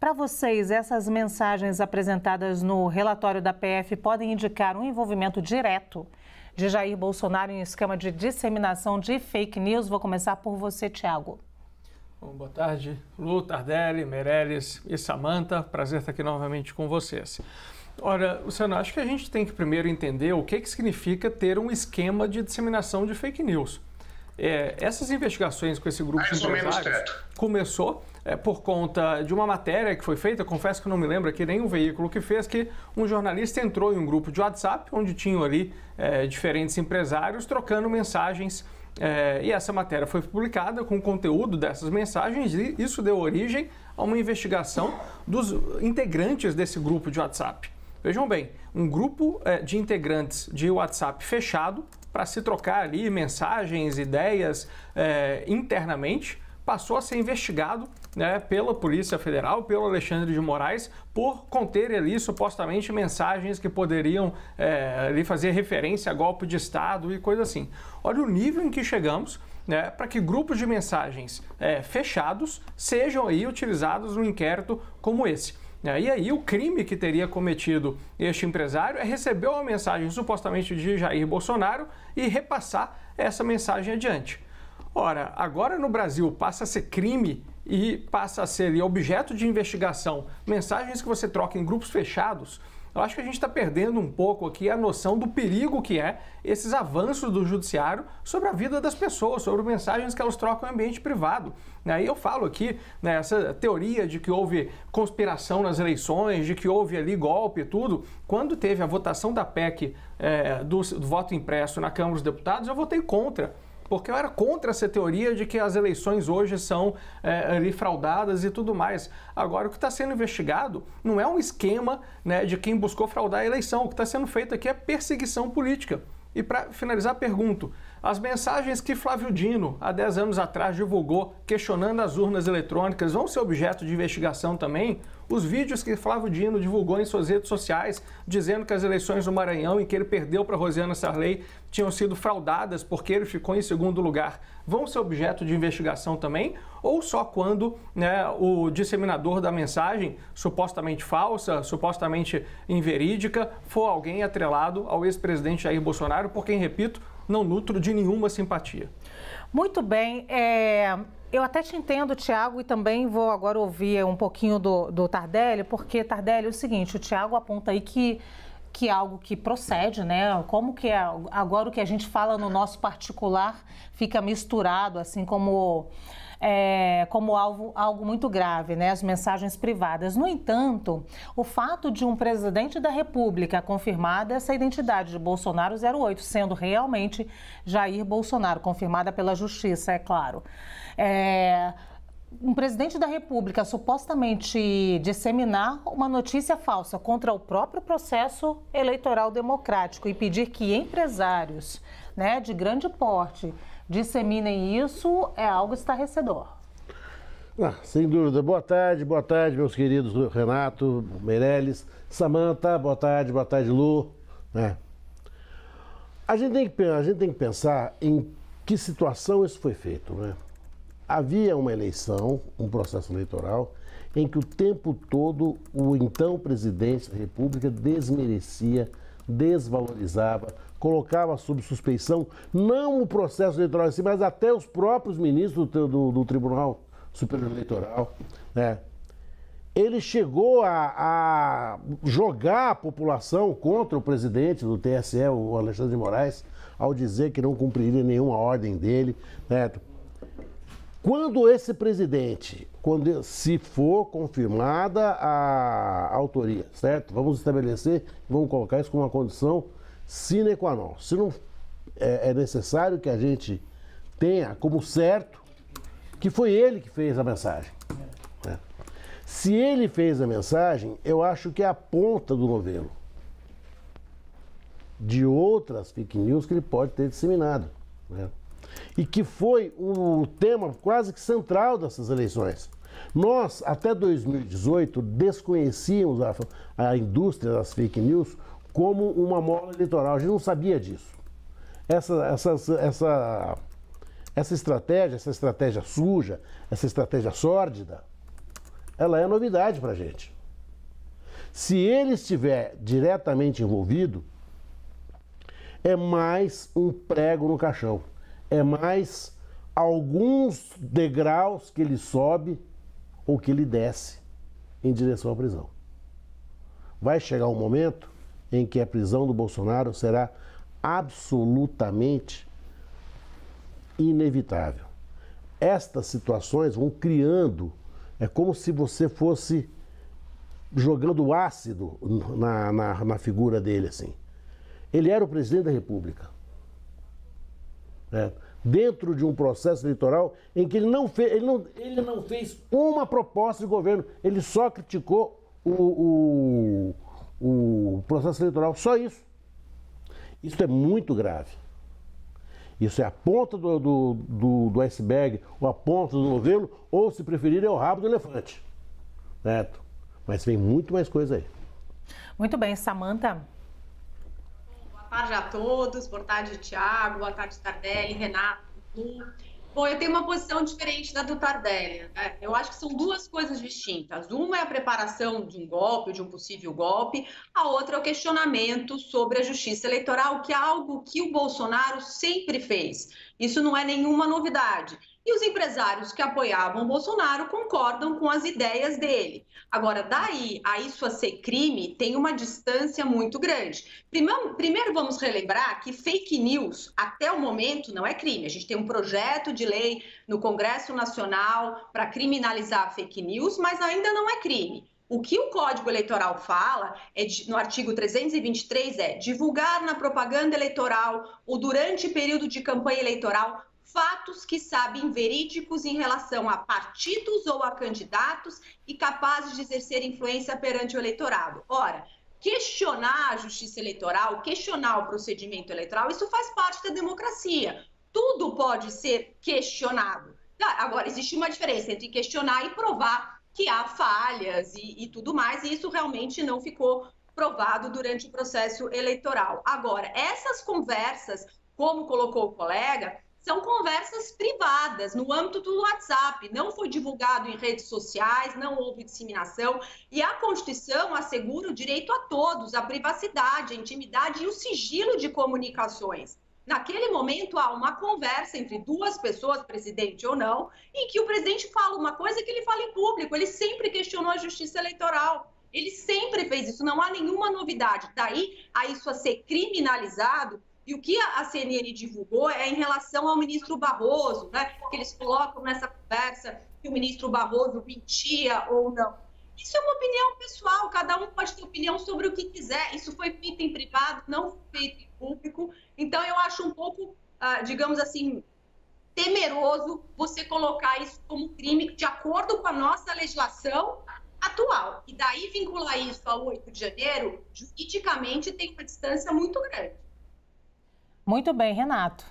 Para vocês, essas mensagens apresentadas no relatório da PF podem indicar um envolvimento direto de Jair Bolsonaro em esquema de disseminação de fake news? Vou começar por você, Tiago. Bom, boa tarde, Lu, Tardelli, Meirelles e Samantha. Prazer estar aqui novamente com vocês. Ora, Luciano, acho que a gente tem que primeiro entender o que significa ter um esquema de disseminação de fake news. Essas investigações com esse grupo de empresários começou por conta de uma matéria que foi feita, confesso que não me lembro aqui nem o veículo que fez, que um jornalista entrou em um grupo de WhatsApp, onde tinham ali diferentes empresários trocando mensagens, e essa matéria foi publicada com o conteúdo dessas mensagens, e isso deu origem a uma investigação dos integrantes desse grupo de WhatsApp. Vejam bem, um grupo de integrantes de WhatsApp fechado, para se trocar ali mensagens, ideias internamente, passou a ser investigado, né, pela Polícia Federal, pelo Alexandre de Moraes, por conter ali supostamente mensagens que poderiam ali fazer referência a golpe de Estado e coisa assim. Olha o nível em que chegamos, né, para que grupos de mensagens fechados sejam aí utilizados num inquérito como esse. E aí o crime que teria cometido este empresário é receber uma mensagem supostamente de Jair Bolsonaro e repassar essa mensagem adiante. Ora, agora no Brasil passa a ser crime e passa a ser objeto de investigação mensagens que você troca em grupos fechados. Eu acho que a gente está perdendo um pouco aqui a noção do perigo que é esses avanços do judiciário sobre a vida das pessoas, sobre mensagens que elas trocam em ambiente privado. E eu falo aqui, né, essa teoria de que houve conspiração nas eleições, de que houve ali golpe e tudo. Quando teve a votação da PEC do voto impresso na Câmara dos Deputados, eu votei contra. Porque eu era contra essa teoria de que as eleições hoje são ali fraudadas e tudo mais. Agora, o que está sendo investigado não é um esquema, né, de quem buscou fraudar a eleição. O que está sendo feito aqui é perseguição política. E para finalizar, pergunto, as mensagens que Flávio Dino, há 10 anos atrás, divulgou questionando as urnas eletrônicas vão ser objeto de investigação também? Os vídeos que Flávio Dino divulgou em suas redes sociais, dizendo que as eleições do Maranhão, em que ele perdeu para Rosiana Sarley, tinham sido fraudadas porque ele ficou em segundo lugar, vão ser objeto de investigação também? Ou só quando, né, o disseminador da mensagem, supostamente falsa, supostamente inverídica, for alguém atrelado ao ex-presidente Jair Bolsonaro, por quem, repito, não nutro de nenhuma simpatia. Muito bem. Eu até te entendo, Tiago, e também vou agora ouvir um pouquinho do Tardelli, porque, Tardelli, é o seguinte, o Tiago aponta aí que é algo que procede, né? Como que agora o que a gente fala no nosso particular fica misturado, assim como algo muito grave, né? As mensagens privadas. No entanto, o fato de um presidente da República confirmar essa identidade de Bolsonaro 08, sendo realmente Jair Bolsonaro, confirmada pela Justiça, é claro. Um presidente da República supostamente disseminar uma notícia falsa contra o próprio processo eleitoral democrático e pedir que empresários, né, de grande porte disseminem isso é algo estarrecedor. Sem dúvida. Boa tarde, meus queridos Renato, Meirelles, Samantha, boa tarde, Lu. A gente tem que pensar em que situação isso foi feito, né? Havia uma eleição, um processo eleitoral, em que o tempo todo o então presidente da República desmerecia, desvalorizava, colocava sob suspeição, não o processo eleitoral em si, mas até os próprios ministros do Tribunal Superior Eleitoral, né? Ele chegou a jogar a população contra o presidente do TSE, o Alexandre de Moraes, ao dizer que não cumpriria nenhuma ordem dele, né? Quando esse presidente, se for confirmada a autoria, certo? Vamos estabelecer, vamos colocar isso como uma condição sine qua non. Se não é necessário que a gente tenha como certo que foi ele que fez a mensagem, né? Se ele fez a mensagem, eu acho que é a ponta do novelo de outras fake news que ele pode ter disseminado, né? E que foi o tema quase que central dessas eleições. Nós, até 2018, desconhecíamos a indústria das fake news como uma mola eleitoral. A gente não sabia disso. Essa estratégia suja, essa estratégia sórdida, ela é novidade para a gente. Se ele estiver diretamente envolvido, é mais um prego no caixão. É mais alguns degraus que ele sobe ou que ele desce em direção à prisão. Vai chegar um momento em que a prisão do Bolsonaro será absolutamente inevitável. Estas situações vão criando, é como se você fosse jogando ácido na figura dele, assim. Ele era o presidente da República. Dentro de um processo eleitoral em que ele não fez uma proposta de governo, ele só criticou o processo eleitoral, só isso. Isso é muito grave. Isso é a ponta do iceberg, ou a ponta do novelo, ou, se preferir, é o rabo do elefante. Certo? Mas vem muito mais coisa aí. Muito bem, Samantha. Boa tarde a todos, boa tarde, Thiago, boa tarde, Tardelli, Renato, Lu. Bom, eu tenho uma posição diferente da do Tardelli, né? Eu acho que são duas coisas distintas. Uma é a preparação de um golpe, de um possível golpe, a outra é o questionamento sobre a justiça eleitoral, que é algo que o Bolsonaro sempre fez. Isso não é nenhuma novidade. E os empresários que apoiavam o Bolsonaro concordam com as ideias dele. Agora, daí a isso a ser crime, tem uma distância muito grande. Primeiro vamos relembrar que fake news, até o momento, não é crime. A gente tem um projeto de lei no Congresso Nacional para criminalizar fake news, mas ainda não é crime. O que o Código Eleitoral fala, no artigo 323, é divulgar na propaganda eleitoral ou durante período de campanha eleitoral fatos que sabem verídicos em relação a partidos ou a candidatos e capazes de exercer influência perante o eleitorado. Ora, questionar a justiça eleitoral, questionar o procedimento eleitoral, isso faz parte da democracia. Tudo pode ser questionado. Agora, existe uma diferença entre questionar e provar que há falhas e tudo mais, e isso realmente não ficou provado durante o processo eleitoral. Agora, essas conversas, como colocou o colega, são conversas privadas, no âmbito do WhatsApp, não foi divulgado em redes sociais, não houve disseminação, e a Constituição assegura o direito a todos, a privacidade, a intimidade e o sigilo de comunicações. Naquele momento, há uma conversa entre duas pessoas, presidente ou não, em que o presidente fala uma coisa que ele fala em público, ele sempre questionou a justiça eleitoral. Ele sempre fez isso, não há nenhuma novidade. Daí a isso a ser criminalizado. E o que a CNN divulgou é em relação ao ministro Barroso, né? Que eles colocam nessa conversa que o ministro Barroso mentia ou não. Isso é uma opinião pessoal, cada um pode ter opinião sobre o que quiser. Isso foi feito em privado, não foi feito em público. Então, eu acho um pouco, digamos assim, temeroso você colocar isso como crime de acordo com a nossa legislação atual. E daí vincular isso ao 8 de janeiro, juridicamente tem uma distância muito grande. Muito bem, Renato.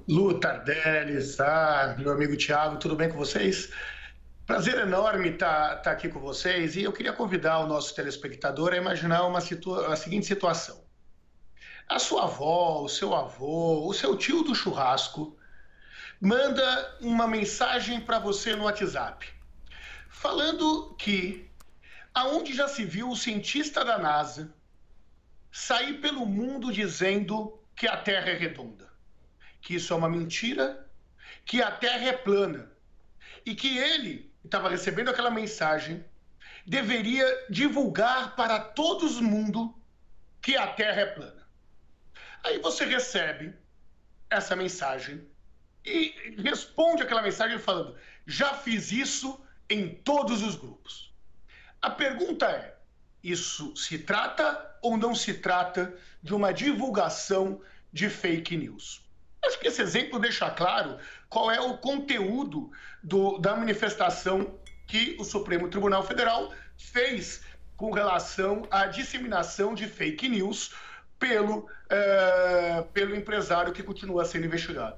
Lu, Tardelli, meu amigo Thiago, tudo bem com vocês? Prazer enorme estar aqui com vocês, e eu queria convidar o nosso telespectador a imaginar a seguinte situação. A sua avó, o seu avô, o seu tio do churrasco manda uma mensagem para você no WhatsApp, falando que aonde já se viu o cientista da NASA sair pelo mundo dizendo que a Terra é redonda, que isso é uma mentira, que a Terra é plana, e que ele estava recebendo aquela mensagem deveria divulgar para todo mundo que a Terra é plana. Aí você recebe essa mensagem e responde aquela mensagem falando: já fiz isso em todos os grupos. A pergunta é: isso se trata ou não se trata de uma divulgação de fake news? Acho que esse exemplo deixa claro qual é o conteúdo da manifestação que o Supremo Tribunal Federal fez com relação à disseminação de fake news pelo empresário que continua sendo investigado.